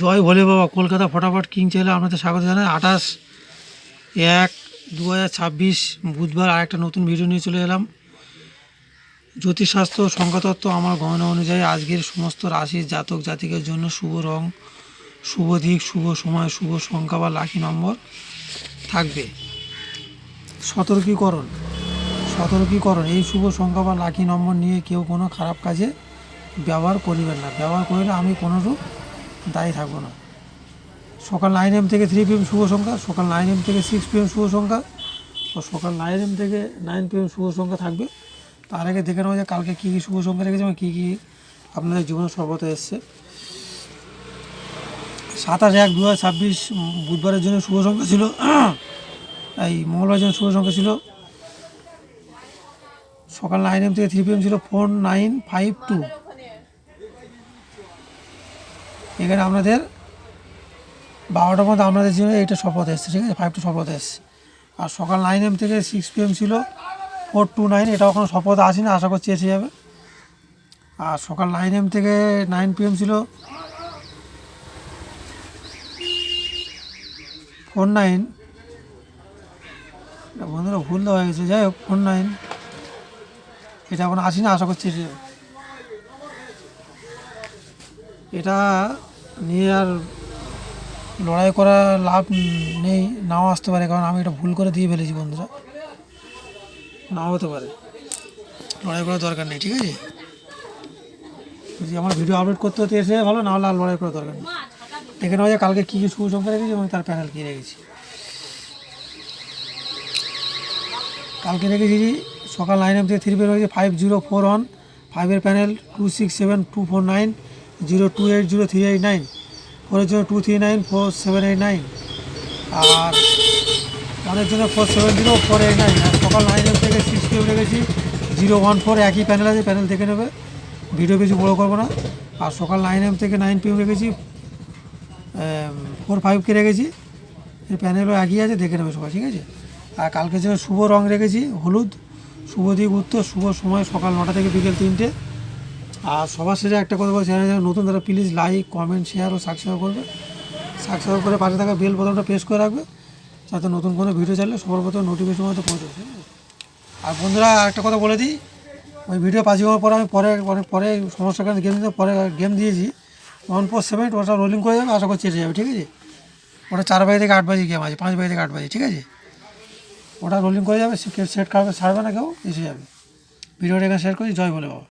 জয় ভোলে বাবা। কলকাতা ফটাফট কিং চ্যানেলে আপনাদের স্বাগত জানাই। 28/1/2026 বুধবার আরেকটা নতুন ভিডিও নিয়ে চলে এলাম। জ্যোতিষশাস্ত্র সংখ্যাতত্ত্ব আমার গণনা অনুযায়ী আজকের সমস্ত রাশির জাতক জাতিকের জন্য শুভ রং, শুভ দিক, শুভ সময়, শুভ সংখ্যা বা লাকি নম্বর থাকবে। সতর্কীকরণ, এই শুভ সংখ্যা বা লাকি নম্বর নিয়ে কেউ কোনো খারাপ কাজে ব্যবহার করিবেন না। ব্যবহার করলে আমি কোনোরূপ দায়ী থাকবো না। সকাল 9 AM থেকে 3 PM শুভ সংখ্যা, সকাল 9 AM থেকে 6 PM শুভ সংখ্যা ও সকাল 9 AM থেকে 9 PM শুভ সংখ্যা থাকবে। তার আগে দেখে নেওয়া যায় কালকে কী কী শুভ সংখ্যা রেখেছে এবং কী কী আপনাদের জীবনে সর্বদা এসছে। 27/1/2026 বুধবারের জন্য শুভ সংখ্যা ছিল এই মঙ্গলবারের জন্য শুভ সংখ্যা ছিল সকাল 9 AM থেকে 3 PM ছিল 4952। এখানে আপনাদের 12টার মধ্যে আপনাদের জন্য এইটা শপথ এসছে, ঠিক আছে, 52 শপথ এসছে। আর সকাল 9 AM থেকে 6 PM ছিল 429, এটাও কোনো শপথ আসেনি, আশা করছি এসে যাবে। আর সকাল 9 AM থেকে 9 PM ছিল 49, বন্ধুরা ভুল দেওয়া হয়ে গেছে, যাই হোক 49, এটা এখন আসেনি, আশা করছি এসে যাবে। এটা নিয়ে আর লড়াই করা লাভ নেই, নাও আসতে পারে, কারণ আমি এটা ভুল করে দিয়ে ফেলেছি বন্ধুরা, নাও হতে পারে, লড়াই করার দরকার নেই, ঠিক আছে। যদি আমার ভিডিও আপলোড করতে হতে এসে ভালো, না হলে আর লড়াই করার দরকার নেই। দেখে নেওয়া যায় কালকে কী কী শুভ সংখ্যা রেখেছি এবং তার প্যানেল কী রেখেছি। কালকে রেখেছি সকাল 9 AM থেকে 3 PM রেখেছি 5041, 5-এর প্যানেল 267249, 02803889, 4-এর জন্য 2394789, আর 1-এর জন্য 470489। আর সকাল 9 AM থেকে 6 PM রেখেছি 014, একই প্যানেল আছে, প্যানেল দেখে নেবে, ভিডিও কিছু বড়ো করবো না। আর সকাল 9 AM থেকে 9 PM রেখেছি 45কে রেখেছি, এই প্যানেলও একই আছে, দেখে নেবে সবাই, ঠিক আছে। আর কালকে জন্য শুভ রং রেখেছি হলুদ, শুভ দিক উত্তর, শুভ সময় সকাল 9টা থেকে বিকেল 3টে। আর সবার শেষে একটা কথা বলছি, চ্যানেল নতুন তারা প্লিজ লাইক, কমেন্ট, শেয়ার ও সাবস্ক্রাইব করবে। সাবস্ক্রাইব করে পাশে থাকা বেল বোতামটা প্রেস করে রাখবে, যাতে নতুন কোনো ভিডিও চাইলে সবার প্রথমে নোটিফিকেশন মতো পৌঁছে। আর বন্ধুরা একটা কথা বলে দিই, ওই ভিডিও পাঁচ হওয়ার পরে আমি পরে সমস্যার কারণে গেম দিতে পরে গেম দিয়েছি 147, ওটা রোলিং করে যাবে, আশা করছি এসে যাবে, ঠিক আছে। ওটা 4 বাজে থেকে 8 বাজে গেম আছে, 5 বাজে থেকে 8 বাজে, ঠিক আছে। ওটা রোলিং করে যাবে, সেট কাটবে, ছাড়বে না কেউ, এসে যাবে। ভিডিওটা এখানে শেয়ার করি। জয় বলে বাবা।